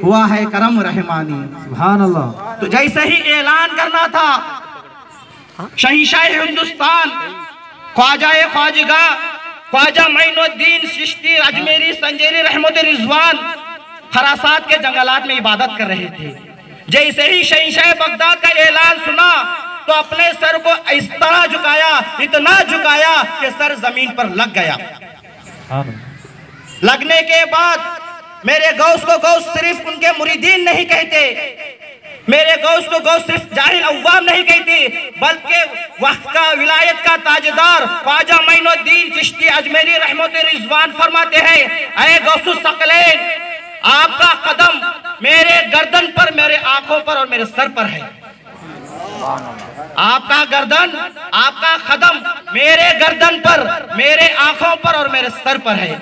हुआ है करम रहमानी। सुभान अल्लाह। तो जैसे ही ऐलान करना था शहंशाह हिंदुस्तान ख्वाजा मोइनुद्दीन चिश्ती अजमेरी संजेरी रहमत रिजवान खरासात के जंगलात में इबादत कर रहे थे। जैसे ही शहंशाह बगदाद का ऐलान सुना तो अपने सर को इस तरह झुकाया, इतना झुकाया कि सर जमीन पर लग गया। लगने के बाद मेरे गौस को गौस सिर्फ उनके मुरीदीन नहीं कहते, मेरे गौस को गौस सिर्फ जाहिल अव्वाम नहीं कहते, बल्कि वक्त का विलायत का ताजदार ख्वाजा मोइनुद्दीन चिश्ती अजमेरी रहमत रिजवान फरमाते हैं, ऐ गौसुस सकलैन, आपका कदम मेरे गर्दन पर, मेरे आंखों पर और मेरे सर पर है। आपका गर्दन, आपका कदम मेरे गर्दन पर, मेरे आंखों पर और मेरे सर पर है।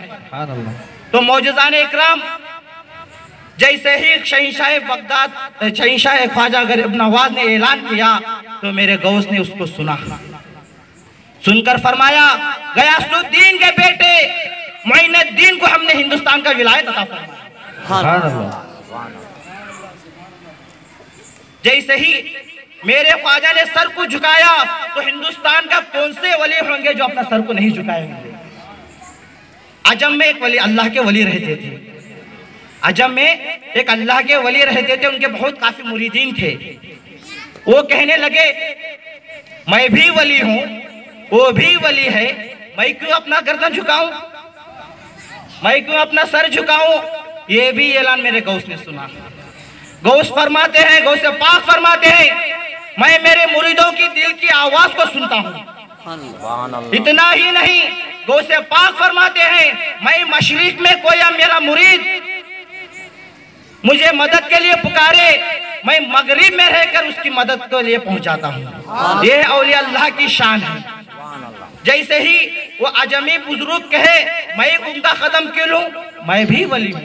तो मौजूदान इकराम, जैसे ही शहंशाह बगदाद शहंशाह ख्वाजा गरीब नवाज ने ऐलान किया तो मेरे गौस ने उसको सुना, सुनकर फरमाया, गयासुद्दीन के बेटे मोइनुद्दीन को हमने हिंदुस्तान का विलायत अता फरमाया। जैसे ही मेरे ख्वाजा ने सर को झुकाया तो हिंदुस्तान का कौन से वली होंगे जो अपना सर को नहीं झुकाएंगे। अजम में एक वली, अल्लाह के वली रहते थे, अजम में एक अल्लाह के वली रहते थे, उनके बहुत काफी मुरीदीन थे। वो कहने लगे, मैं भी वली हूं, वो भी वली है, मैं क्यों अपना गर्दन झुकाऊं, मैं क्यों अपना सर झुकाऊं। ये भी ऐलान मेरे गौस ने सुना। गौस फरमाते हैं, गौस पाक फरमाते हैं, मैं मेरे मुरीदों की दिल की आवाज को सुनता हूं। इतना ही नहीं, गौस पाक फरमाते हैं, मैं मशरिक में कोई मेरा मुरीद मुझे मदद के लिए पुकारे, मैं मगरिब में रहकर उसकी मदद के लिए पहुंचाता हूं। ये औलिया अल्लाह की शान है। जैसे ही वो अजमी बुजुर्ग कहे, मैं उनका कदम क्यों लूं, मैं भी वली हूं,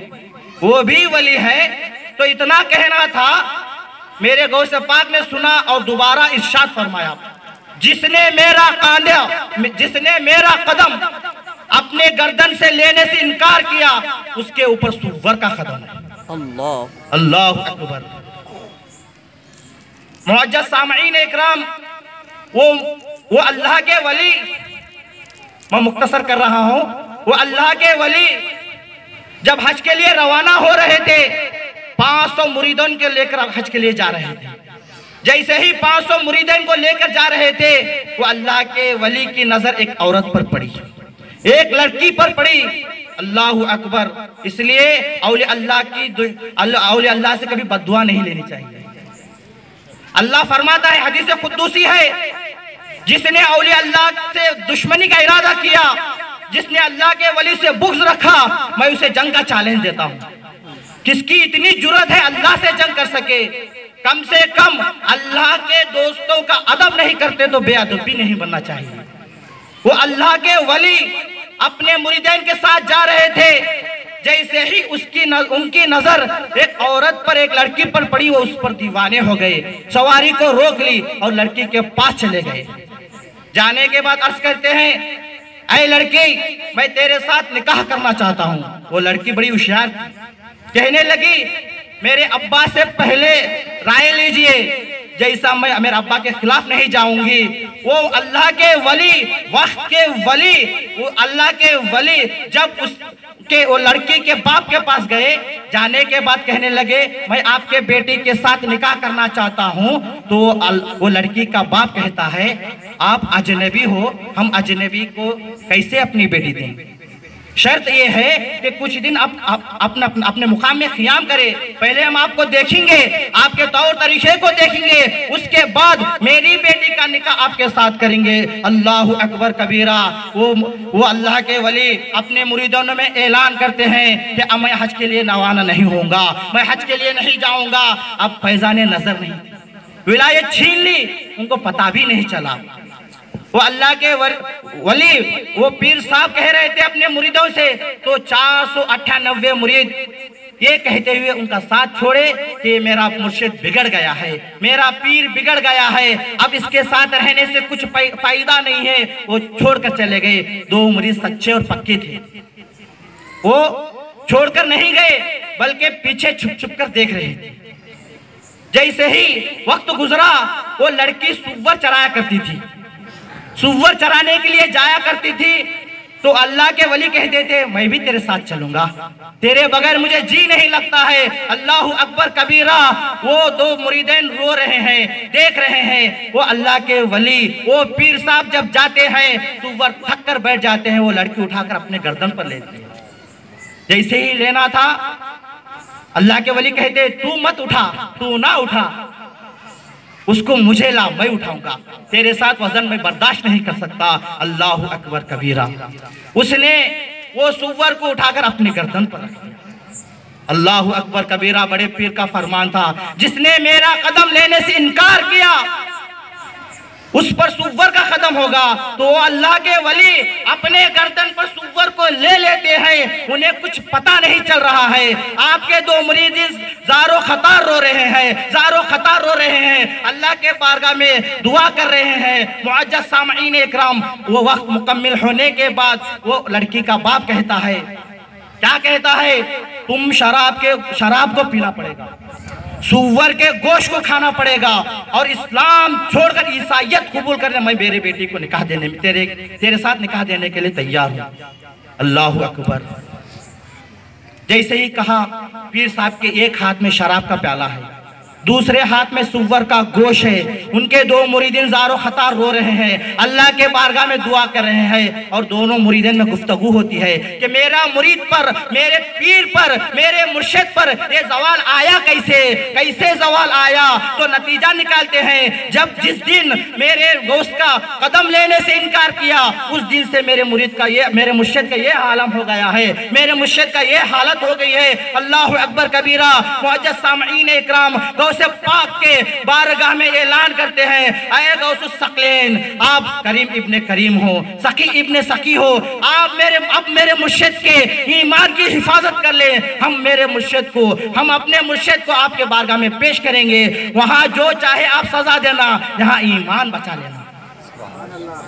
वो भी वली है। तो इतना कहना था, मेरे गौस पाक ने सुना और दोबारा इरशाद फरमाया, जिसने मेरा कदम अपने गर्दन से लेने से इनकार किया, उसके ऊपर सुवर का कदम है। अल्लाह अकबर। मुअज्जज़ सामईन इकराम, वो अल्लाह के वली, मैं मुख्तसर कर रहा हूं, वो अल्लाह के वली जब हज के लिए रवाना हो रहे थे, 500 मुरीदों के लेकर हज के लिए जा रहे थे। जैसे ही 500 मुरीदों को लेकर जा रहे थे, वो अल्लाह के वली की नजर एक औरत पर पड़ी, एक लड़की पर पड़ी। अल्लाहु अकबर। इसलिए औलिया अल्लाह से कभी बद्दुआ नहीं लेनी चाहिए। अल्लाह फरमाता है, हदीस कुद्दूसी है, जिसने औलिया अल्लाह से दुश्मनी का इरादा किया, जिसने अल्लाह के वली से बुग़्ज़ रखा, मैं उसे जंग का चैलेंज देता हूं। किसकी इतनी जुर्रत है अल्लाह से जंग कर सके? कम से कम अल्लाह के दोस्तों का अदब नहीं करते तो बेअदबी नहीं बनना चाहिए। वो अल्लाह के वली अपने मुरीदीन के साथ जा रहे थे, जैसे ही उनकी नजर एक औरत पर, एक लड़की पर पड़ी, वो उस पर दीवाने हो गए, सवारी को रोक ली और लड़की के पास चले गए। जाने के बाद अर्ज करते हैं, ऐ लड़की, मैं तेरे साथ निकाह करना चाहता हूँ। वो लड़की बड़ी होशियार थी, कहने लगी, मेरे अब्बा से पहले राय लीजिए, जैसा मैं मेरे अब्बा के खिलाफ नहीं जाऊंगी। वो अल्लाह के वली, वक्त के वली, वो अल्लाह के वली जब उसके वो लड़की के बाप के पास गए, जाने के बाद कहने लगे, मैं आपके बेटी के साथ निकाह करना चाहता हूं। तो वो लड़की का बाप कहता है, आप अजनबी हो, हम अजनबी को कैसे अपनी बेटी दें? शर्त ये है कि कुछ दिन आप अपने मुकाम में क़ियाम करें। पहले हम आपको देखेंगे, आपके तौर तरीके को देखेंगे, उसके बाद मेरी बेटी का निकाह आपके साथ करेंगे। अल्लाहु अकबर कबीरा। वो अल्लाह के वली अपने मुरीदों में ऐलान करते हैं कि अब मैं हज के लिए रवाना नहीं होऊंगा, मैं हज के लिए नहीं जाऊंगा। अब फैजाने नजर नहीं, विलायत छीन ली, उनको पता भी नहीं चला। वो अल्लाह के वली, वो पीर साहब कह रहे थे अपने मुरीदों से, तो 498 मुरीद ये कहते हुए उनका साथ छोड़े कि मेरा मुर्शिद बिगड़ गया है, मेरा पीर बिगड़ गया है, अब इसके साथ रहने से कुछ फायदा नहीं है। वो छोड़कर चले गए। 2 मुरीद सच्चे और पक्के थे, वो छोड़कर नहीं गए। बल्कि पीछे छुप छुप कर देख रहे थे। जैसे ही वक्त गुजरा, वो लड़की सुअर चराया करती थी, सुअर चराने के लिए जाया करती थी। तो अल्लाह के वली कहते थे मैं भी तेरे साथ चलूंगा, तेरे बगैर मुझे जी नहीं लगता है। अल्लाह अकबर कबीरा। वो दो मुरीदैन रो रहे हैं, देख रहे हैं। वो अल्लाह के वली, वो पीर साहब जब जाते हैं, सुअर थक कर बैठ जाते हैं, वो लड़की उठाकर अपने गर्दन पर लेते हैं। जैसे ही लेना था, अल्लाह के वली कहते तू मत उठा, तू ना उठा, उसको मुझे ला, मैं उठाऊंगा, तेरे साथ वजन में बर्दाश्त नहीं कर सकता। अल्लाह अकबर कबीरा। उसने वो सुअर को उठाकर अपनी गर्दन पर रख दिया। अल्लाह अकबर कबीरा। बड़े पीर का फरमान था, जिसने मेरा कदम लेने से इनकार किया उस पर सुअर का कदम होगा। तो अल्लाह के वली अपने गर्दन पर सुअर को ले लेते हैं, उन्हें कुछ पता नहीं चल रहा है। आपके दो मुरीदीन ज़ारो खतार रो रहे हैं, ज़ारो खतार रो रहे हैं, अल्लाह के बारगाह में दुआ कर रहे हैं। मुअज्जज़ सामईन इकराम, वो वक्त मुकम्मिल होने के बाद वो लड़की का बाप कहता है, क्या कहता है, तुम शराब को पीना पड़ेगा, सुअर के गोश्त को खाना पड़ेगा, और इस्लाम छोड़कर ईसाईयत कबूल करने मैं मेरे बेटी को निकाह देने में तेरे साथ निकाह देने के लिए तैयार हूं। अल्लाह अकबर। जैसे ही कहा, पीर साहब के एक हाथ में शराब का प्याला है, दूसरे हाथ में सुअर का गोश्त है। उनके दो मुरीदीन ज़ारो खतार रो रहे हैं, अल्लाह के बारगाह में दुआ कर रहे हैं, और दोनों मुरीदीन में गुफ्तगू होती है कि मेरा मुरीद पर, मेरे पीर पर, मेरे मुर्शिद पर ये जवाल आया कैसे, कैसे जवाल आया। तो नतीजा निकालते हैं, जब जिस दिन मेरे गोश्त का कदम लेने से इनकार किया, उस दिन से मेरे मुरीद का ये, मेरे मुर्शिद का ये आलम हो गया है, मेरे मुर्शिद का ये हालत हो गई है। अल्लाह अकबर कबीरा। मुअज्जज़ सामईन इकराम, गौसे पाक के बारगाह में ऐलान करते हैं, ऐ गौसुस सकलैन, आप करीम इब्ने करीम हो, सकी इब्ने सकी हो, आप मेरे मुर्शिद के ईमान की हिफाजत कर ले। हम अपने मुर्शिद को आपके बारगाह में पेश करेंगे, वहां जो चाहे आप सजा देना, यहाँ ईमान बचा लेना,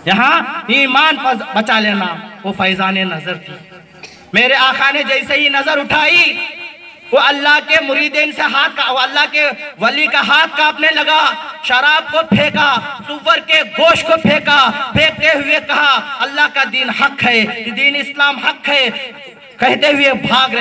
यहाँ ईमान बचा लेना। वो फैजान नजर थी। मेरे आका ने जैसे ही नजर उठाई, वो अल्लाह के मुरीदीन से हाथ का, अल्लाह के वली का हाथ कांपने लगा, शराब को फेंका, सुअर के गोश्त को फेंका, फेंकते हुए कहा अल्लाह का दीन हक है, दीन इस्लाम हक है, कहते हुए भाग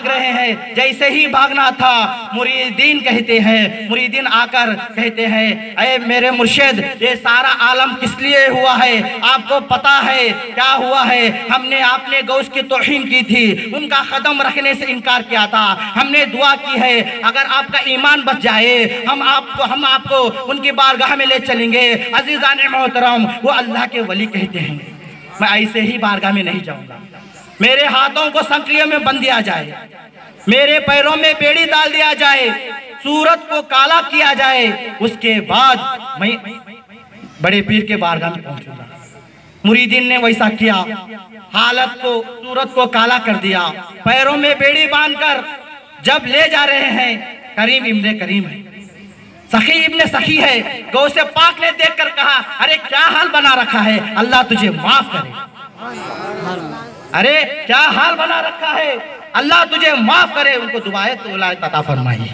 रहे हैं। जैसे ही भागना था, मुरीदीन कहते हैं, मुरीदीन आकर कहते हैं, अरे मेरे मुर्शिद, ये सारा आलम किस लिए हुआ है, आपको पता है क्या हुआ है? आपने गौस की तौहीन की थी, उनका कदम रखने से इनकार किया था, हमने दुआ की है अगर आपका ईमान बच जाए, हम आपको उनकी बारगाह में ले चलेंगे। अजीज़ान मोहतरम, वो अल्लाह के वली कहते हैं, मैं ऐसे ही बारगाह में नहीं जाऊंगा, मेरे हाथों को संकलियों में बंध दिया जाए, मेरे पैरों में बेड़ी डाल दिया जाए, सूरत को काला किया जाए, उसके बाद मैं बड़े पीर के बारगाह में पहुंचूंगा। मुरीदीन ने वैसा किया, हालत को, सूरत को काला कर दिया, पैरों में बेड़ी बांधकर जब ले जा रहे हैं, करीम इब्ने करीम है, सखी इब्ने सखी है। गौसे पाक ने देखकर कहा, अरे क्या हाल बना रखा है, अल्लाह तुझे माफ करे। अरे क्या हाल बना रखा है, अल्लाह तुझे माफ करे। उनको दुआएं तो अता फरमाई।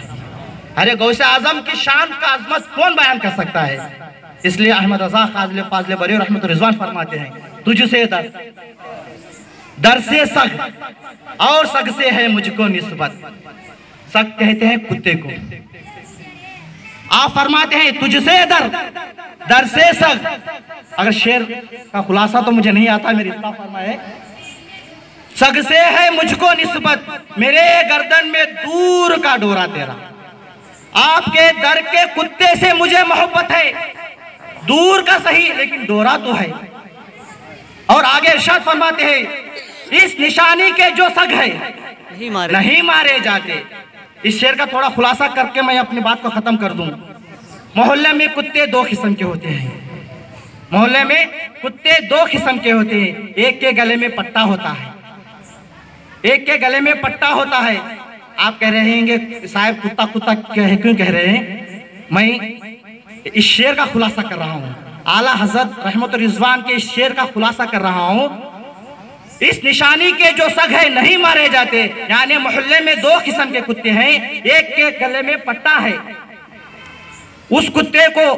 अरे गौसे आजम की शान का अजमत कौन बयान कर सकता है? इसलिए अहमद रजा काज़िल फाज़िल बरी रहमत रिजवान फरमाते हैं, तुझसे दर से सग और सग से है मुझको निस्बत। सग कहते हैं कुत्ते को, आप फरमाते हैं तुझसे दर से सग। अगर शेर का खुलासा तो मुझे नहीं आता, मेरी इत्तला फरमाए, सग से है मुझको निस्बत, मेरे गर्दन में दूर का डोरा तेरा, आपके दर के कुत्ते से मुझे मोहब्बत है, दूर का सही लेकिन डोरा तो है। और आगे इरशाद फरमाते हैं, इस निशानी के जो सग है नहीं मारे जाते। इस शेर का थोड़ा खुलासा करके मैं अपनी बात को खत्म कर दूं। मोहल्ले में कुत्ते दो किस्म के होते हैं, मोहल्ले में कुत्ते दो किस्म के होते हैं। एक के गले में पट्टा होता है, एक के गले में पट्टा होता है। आप कह रहे हैं साहब कुत्ता कुत्ता क्यों कह रहे हैं? मैं इस शेर का खुलासा कर रहा हूँ, आला हजरत रहमत रिजवान के इस शेर का खुलासा कर रहा हूँ। इस निशानी के जो सग है नहीं मारे जाते। यानी मोहल्ले में 2 किस्म के कुत्ते हैं, एक के गले में पट्टा है, उस कुत्ते को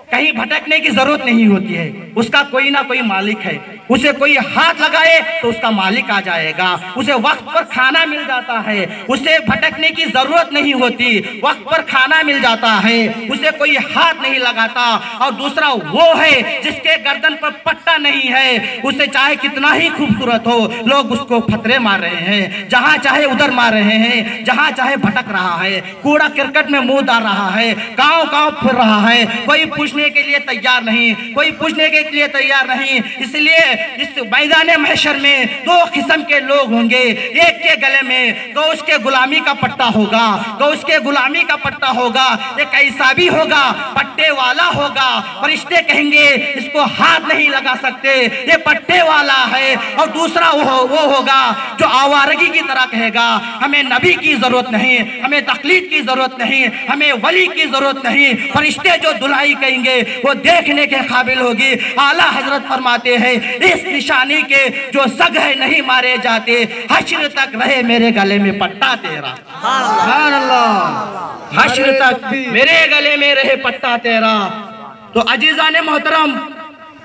कहीं भटकने की जरूरत नहीं होती है, उसका कोई ना कोई मालिक है, उसे कोई हाथ लगाए तो उसका मालिक आ जाएगा, उसे वक्त पर खाना मिल जाता है, उसे भटकने की जरूरत नहीं होती, वक्त पर खाना मिल जाता है, उसे कोई हाथ नहीं लगाता। और दूसरा वो है जिसके गर्दन पर पट्टा नहीं है, उसे चाहे कितना ही खूबसूरत हो, लोग उसको फतरे मार रहे हैं, जहां चाहे उधर मार रहे हैं, जहां चाहे भटक रहा है, कूड़ा क्रिकेट में मुंह डाल रहा है, गांव गांव फिर रहा है, कोई पूछने के लिए तैयार नहीं, कोई पूछने के लिए तैयार नहीं। इसलिए इस मैदान महशर में 2 किस्म के लोग होंगे, एक के गले में तो उसके गुलामी का पट्टा होगा, तो उसके गुलामी का पट्टा होगा, एक ऐसा भी होगा पट्टे वाला होगा, फरिश्ते कहेंगे इसको हाथ नहीं लगा सकते, ये पट्टे वाला है। और दूसरा वो होगा जो आवारगी की तरह कहेगा हमें नबी की जरूरत नहीं, हमें तकलीद की जरूरत नहीं, हमें वली की जरूरत नहीं। फरिश्ते जो दुलाई कहेंगे वो देखने के काबिल होगी। आला हजरत फरमाते हैं इस निशानी के जो सग है नहीं मारे जाते, हश्र तक रहे मेरे गले में पट्टा तेरा। सुभान अल्लाह, हश्र तक मेरे गले में रहे पट्टा तेरा। तो अजीजाने मोहतरम,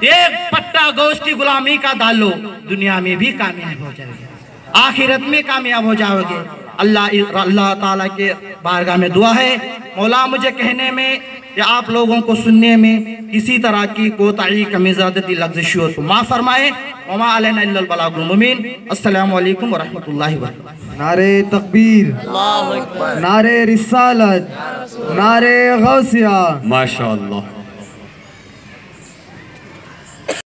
एक पट्टा गोश्त की गुलामी का डालो, दुनिया में भी कामयाब हो जाओगे, आखिरत में कामयाब हो जाओगे। अल्लाह ताला के बारगाह में दुआ है, मौला मुझे कहने में या आप लोगों को सुनने में किसी तरह की कोताही, कमी, ज़्यादती, लग़्ज़िश को माफ़ फरमाए। वमा अलैना इल्लल बलागुल मुबीन। अस्सलामु अलैकुम व रहमतुल्लाहि व बरकातहू। नारे तकबीर, नारे रिसालत, नारे गौसिया, माशाअल्लाह।